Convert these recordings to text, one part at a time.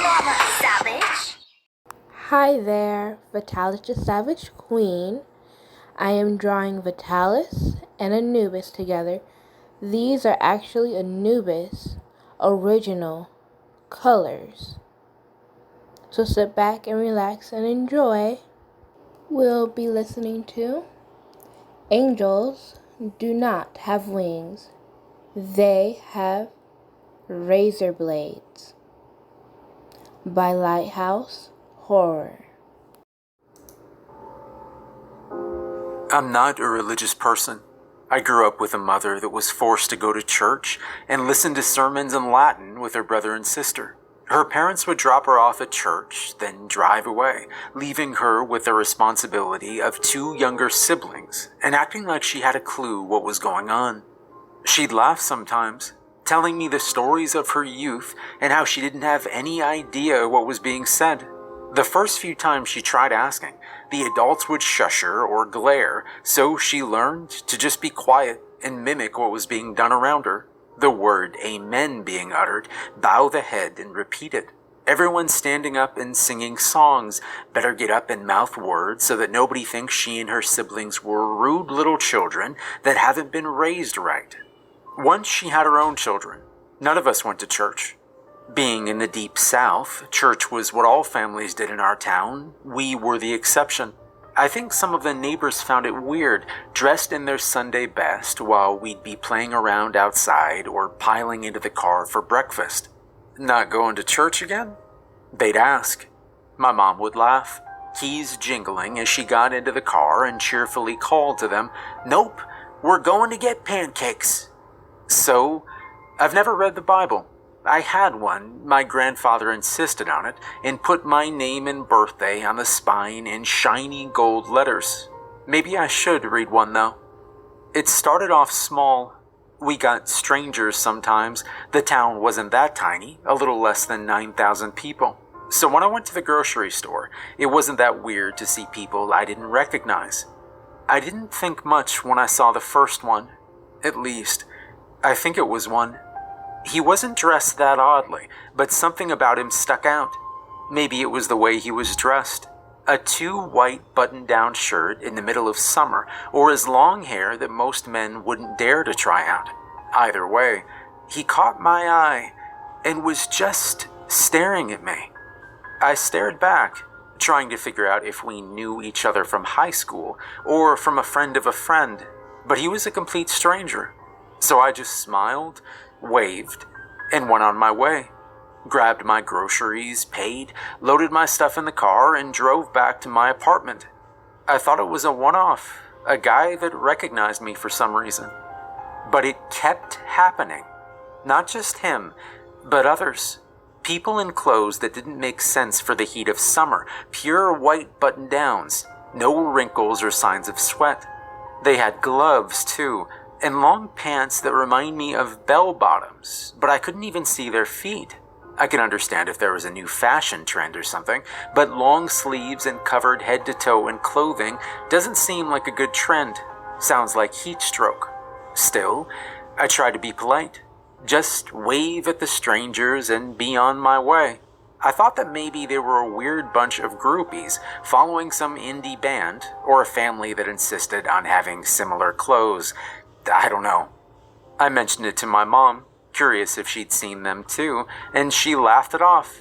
Mama Savage. Hi there, Vitalis the Savage Queen. I am drawing Vitalis and Anubis together. These are actually Anubis original colors. So sit back and relax and enjoy. We'll be listening to Angels Do Not Have Wings. They Have Razorblades by Lighthouse Horror. I'm not a religious person. I grew up with a mother that was forced to go to church and listen to sermons in Latin with her brother and sister. Her parents would drop her off at church, then drive away, leaving her with the responsibility of two younger siblings and acting like she had a clue what was going on. She'd laugh sometimes, telling me the stories of her youth and how she didn't have any idea what was being said. The first few times she tried asking, the adults would shush her or glare, so she learned to just be quiet and mimic what was being done around her. The word amen being uttered, bow the head and repeat it. Everyone standing up and singing songs, better get up and mouth words so that nobody thinks she and her siblings were rude little children that haven't been raised right. Once she had her own children. None of us went to church. Being in the deep south, church was what all families did in our town. We were the exception. I think some of the neighbors found it weird, dressed in their Sunday best while we'd be playing around outside or piling into the car for breakfast. Not going to church again? They'd ask. My mom would laugh, keys jingling as she got into the car and cheerfully called to them, "Nope, we're going to get pancakes." So, I've never read the Bible. I had one, my grandfather insisted on it, and put my name and birthday on the spine in shiny gold letters. Maybe I should read one though. It started off small. We got strangers sometimes. The town wasn't that tiny, a little less than 9,000 people. So when I went to the grocery store, it wasn't that weird to see people I didn't recognize. I didn't think much when I saw the first one. At least, I think it was one. He wasn't dressed that oddly, but something about him stuck out. Maybe it was the way he was dressed. A too white button-down shirt in the middle of summer, or his long hair that most men wouldn't dare to try out. Either way, he caught my eye and was just staring at me. I stared back, trying to figure out if we knew each other from high school or from a friend of a friend, but he was a complete stranger. So I just smiled, waved, and went on my way. Grabbed my groceries, paid, loaded my stuff in the car, and drove back to my apartment. I thought it was a one-off, a guy that recognized me for some reason. But it kept happening. Not just him, but others. People in clothes that didn't make sense for the heat of summer, pure white button-downs, no wrinkles or signs of sweat. They had gloves, too, and long pants that remind me of bell-bottoms, but I couldn't even see their feet. I can understand if there was a new fashion trend or something, but long sleeves and covered head to toe in clothing doesn't seem like a good trend. Sounds like heat stroke. Still, I try to be polite. Just wave at the strangers and be on my way. I thought that maybe they were a weird bunch of groupies following some indie band or a family that insisted on having similar clothes. I don't know. I mentioned it to my mom, curious if she'd seen them too, and she laughed it off.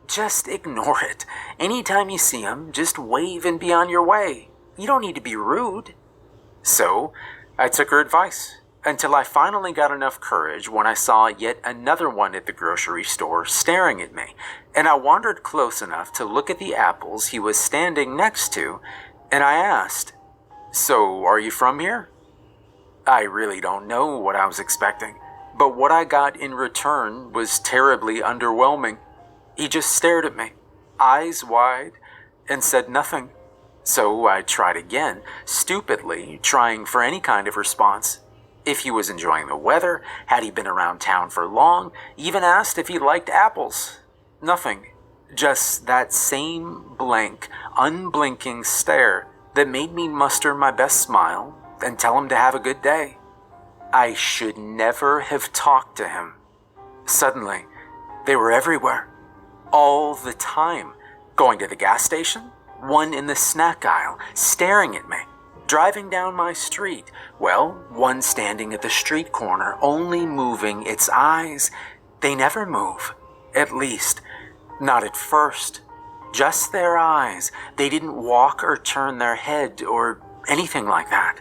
Just ignore it. Anytime you see them, just wave and be on your way. You don't need to be rude. So, I took her advice, until I finally got enough courage when I saw yet another one at the grocery store staring at me, and I wandered close enough to look at the apples he was standing next to, and I asked, "So, are you from here?" I really don't know what I was expecting, but what I got in return was terribly underwhelming. He just stared at me, eyes wide, and said nothing. So I tried again, stupidly, trying for any kind of response. If he was enjoying the weather, had he been around town for long, even asked if he liked apples. Nothing. Just that same blank, unblinking stare that made me muster my best smile and tell him to have a good day. I should never have talked to him. Suddenly, they were everywhere. all the time. Going to the gas station, one in the snack aisle, staring at me. Driving down my street, well, one standing at the street corner, only moving its eyes. They never move, at least, not at first. Just their eyes. They didn't walk or turn their head or anything like that.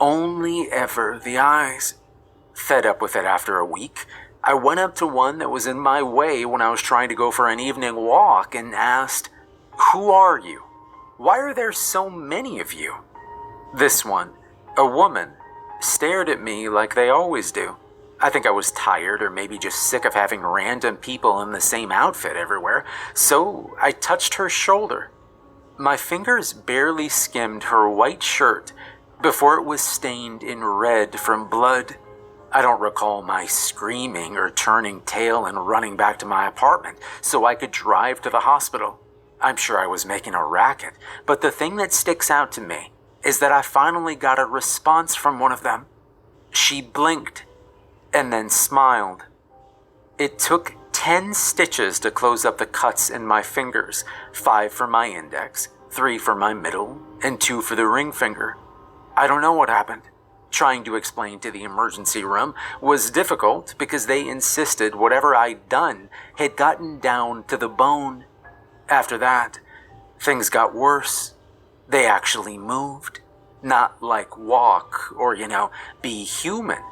Only ever the eyes. Fed up with it after a week, I went up to one that was in my way when I was trying to go for an evening walk and asked, "Who are you? Why are there so many of you?" This one, a woman, stared at me like they always do. I think I was tired or maybe just sick of having random people in the same outfit everywhere, so I touched her shoulder. My fingers barely skimmed her white shirt before it was stained in red from blood. I don't recall my screaming or turning tail and running back to my apartment so I could drive to the hospital. I'm sure I was making a racket, but the thing that sticks out to me is that I finally got a response from one of them. She blinked and then smiled. It took 10 stitches to close up the cuts in my fingers, 5 for my index, 3 for my middle, and 2 for the ring finger. I don't know what happened. Trying to explain to the emergency room was difficult because they insisted whatever I'd done had gotten down to the bone. After that, things got worse. They actually moved. Not like walk or, be human,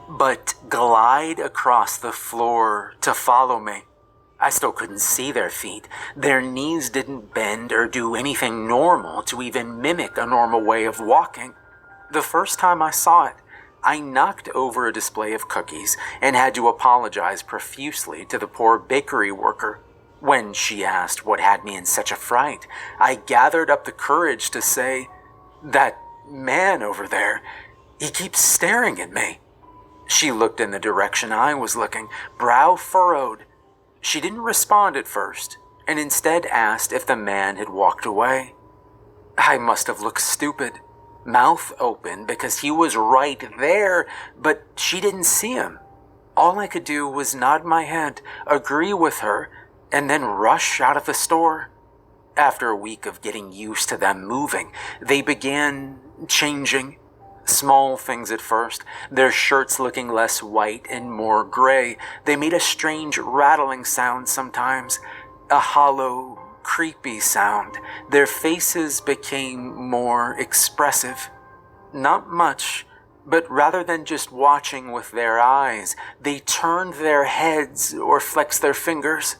but glide across the floor to follow me. I still couldn't see their feet. Their knees didn't bend or do anything normal to even mimic a normal way of walking. The first time I saw it, I knocked over a display of cookies and had to apologize profusely to the poor bakery worker. When she asked what had me in such a fright, I gathered up the courage to say, "That man over there, he keeps staring at me." She looked in the direction I was looking, brow furrowed. She didn't respond at first, and instead asked if the man had walked away. I must have looked stupid, mouth open, because he was right there, but she didn't see him. All I could do was nod my head, agree with her, and then rush out of the store. After a week of getting used to them moving, they began changing. Small things at first, their shirts looking less white and more gray. They made a strange rattling sound sometimes, a hollow, creepy sound. Their faces became more expressive. Not much, but rather than just watching with their eyes, they turned their heads or flexed their fingers.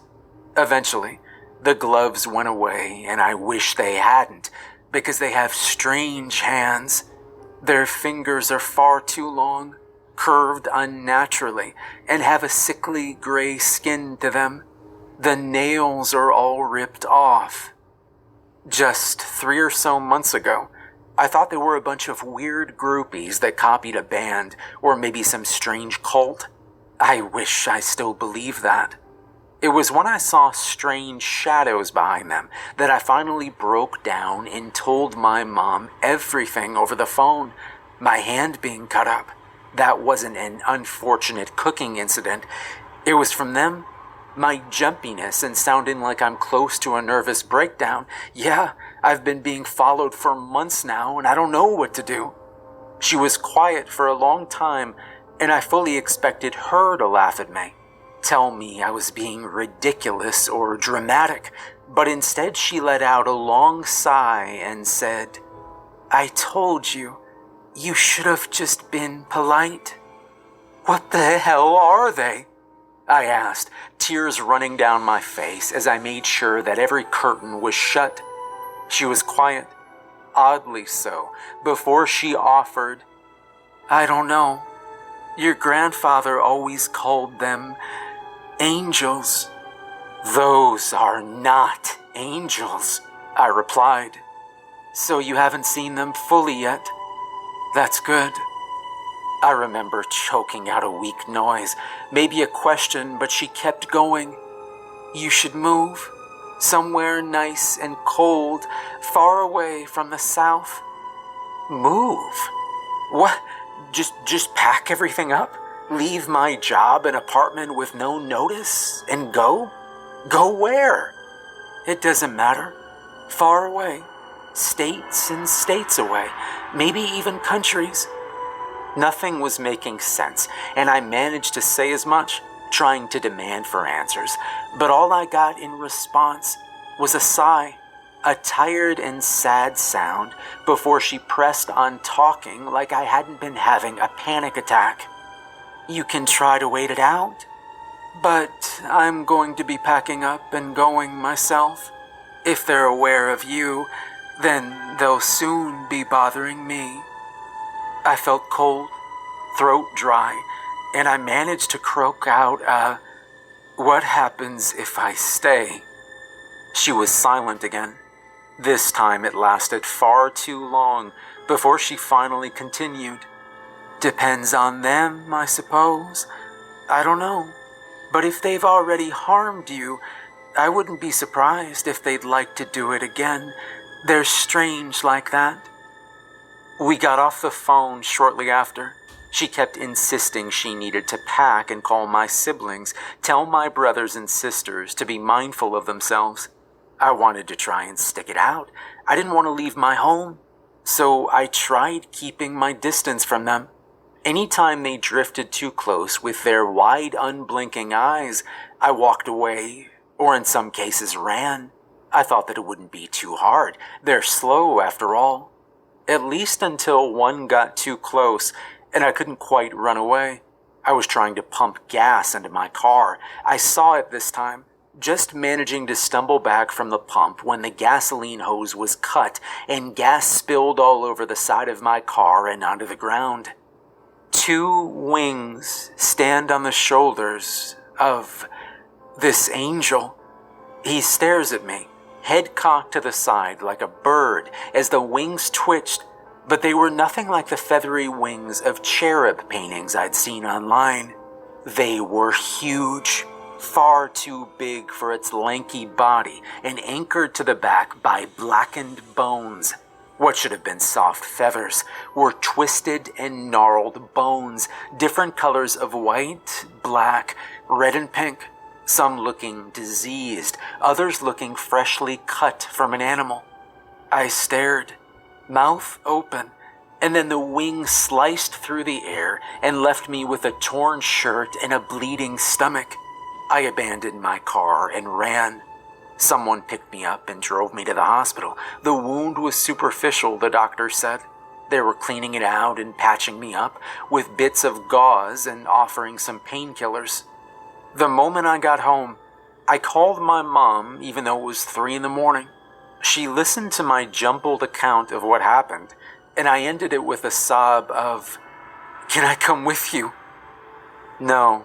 Eventually, the gloves went away, and I wish they hadn't, because they have strange hands. Their fingers are far too long, curved unnaturally, and have a sickly gray skin to them. The nails are all ripped off. Just 3 or so months ago, I thought they were a bunch of weird groupies that copied a band, or maybe some strange cult. I wish I still believed that. It was when I saw strange shadows behind them that I finally broke down and told my mom everything over the phone. My hand being cut up. That wasn't an unfortunate cooking incident. It was from them. My jumpiness and sounding like I'm close to a nervous breakdown. Yeah, I've been being followed for months now and I don't know what to do. She was quiet for a long time and I fully expected her to laugh at me, tell me I was being ridiculous or dramatic, but instead she let out a long sigh and said, "I told you, you should have just been polite." "What the hell are they?" I asked, tears running down my face as I made sure that every curtain was shut. She was quiet, oddly so, before she offered, "I don't know. Your grandfather always called them angels." "Those are not angels," I replied. "So you haven't seen them fully yet? That's good." I remember choking out a weak noise, maybe a question, but she kept going. "You should move. Somewhere nice and cold, far away from the south." "Move? What? Just pack everything up? Leave my job and apartment with no notice and go?" Go where? It doesn't matter. Far away. States and states away. Maybe even countries. Nothing was making sense, and I managed to say as much, trying to demand for answers. But all I got in response was a sigh, a tired and sad sound, before she pressed on talking like I hadn't been having a panic attack. You can try to wait it out, but I'm going to be packing up and going myself. If they're aware of you, then they'll soon be bothering me. I felt cold, throat dry, and I managed to croak out, what happens if I stay? She was silent again. This time it lasted far too long before she finally continued. Depends on them, I suppose. I don't know. But if they've already harmed you, I wouldn't be surprised if they'd like to do it again. They're strange like that. We got off the phone shortly after. She kept insisting she needed to pack and call my siblings, tell my brothers and sisters to be mindful of themselves. I wanted to try and stick it out. I didn't want to leave my home, so I tried keeping my distance from them. Anytime they drifted too close with their wide, unblinking eyes, I walked away, or in some cases ran. I thought that it wouldn't be too hard. They're slow, after all. At least until one got too close, and I couldn't quite run away. I was trying to pump gas into my car. I saw it this time, just managing to stumble back from the pump when the gasoline hose was cut and gas spilled all over the side of my car and onto the ground. 2 wings stand on the shoulders of this angel. He stares at me, head cocked to the side like a bird as the wings twitched, but they were nothing like the feathery wings of cherub paintings I'd seen online. They were huge, far too big for its lanky body and anchored to the back by blackened bones. What should have been soft feathers were twisted and gnarled bones, different colors of white, black, red and pink, some looking diseased, others looking freshly cut from an animal. I stared, mouth open, and then the wing sliced through the air and left me with a torn shirt and a bleeding stomach. I abandoned my car and ran. Someone picked me up and drove me to the hospital. The wound was superficial, the doctor said. They were cleaning it out and patching me up with bits of gauze and offering some painkillers. The moment I got home, I called my mom, even though it was 3 a.m. She listened to my jumbled account of what happened, and I ended it with a sob of, "Can I come with you?" No.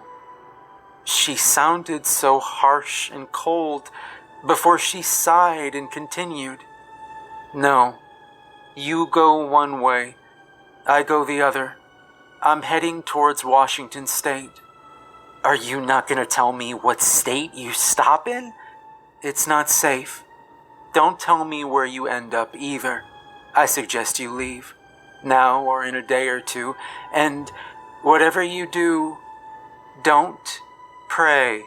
She sounded so harsh and cold before she sighed and continued. "No. You go one way. I go the other. I'm heading towards Washington State." "Are you not going to tell me what state you stop in?" "It's not safe. Don't tell me where you end up either. I suggest you leave, now or in a day or two, and whatever you do, don't pray.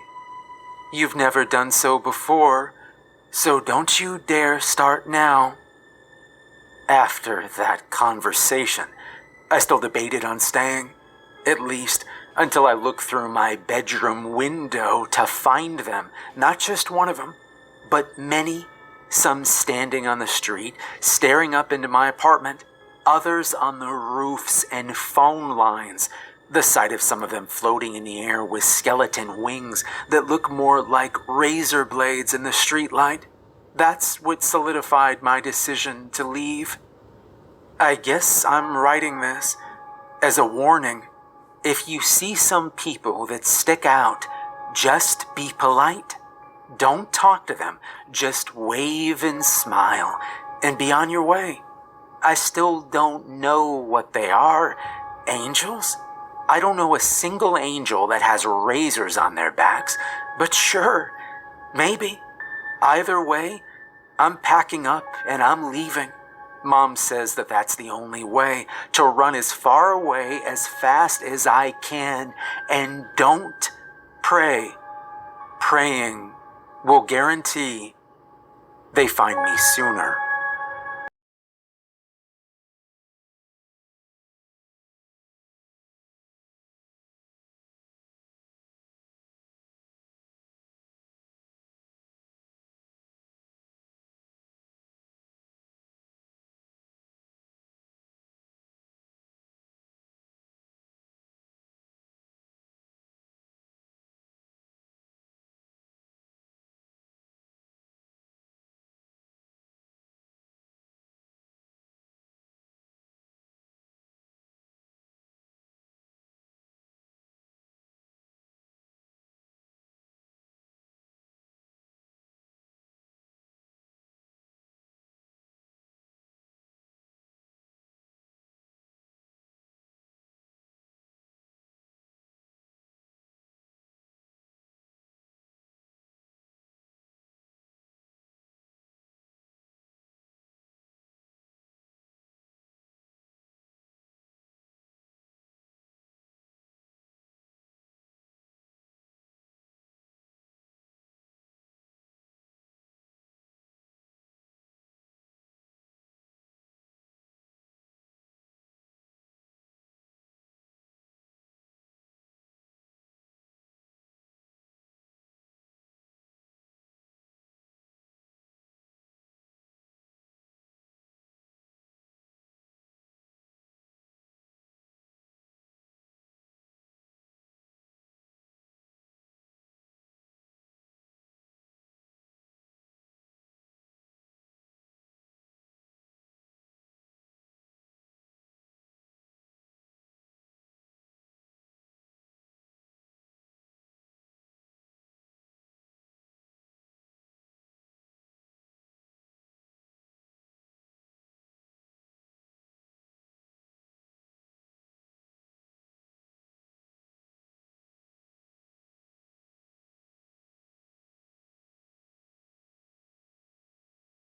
You've never done so before, so don't you dare start now." After that conversation, I still debated on staying, at least until I looked through my bedroom window to find them, not just one of them, but many, some standing on the street, staring up into my apartment, others on the roofs and phone lines, the sight of some of them floating in the air with skeleton wings that look more like Razorblades in the streetlight. That's what solidified my decision to leave. I guess I'm writing this as a warning. If you see some people that stick out, just be polite. Don't talk to them. Just wave and smile and be on your way. I still don't know what they are. Angels? I don't know a single angel that has razors on their backs, but sure, maybe. Either way, I'm packing up and I'm leaving. Mom says that that's the only way, to run as far away as fast as I can, and don't pray. Praying will guarantee they find me sooner.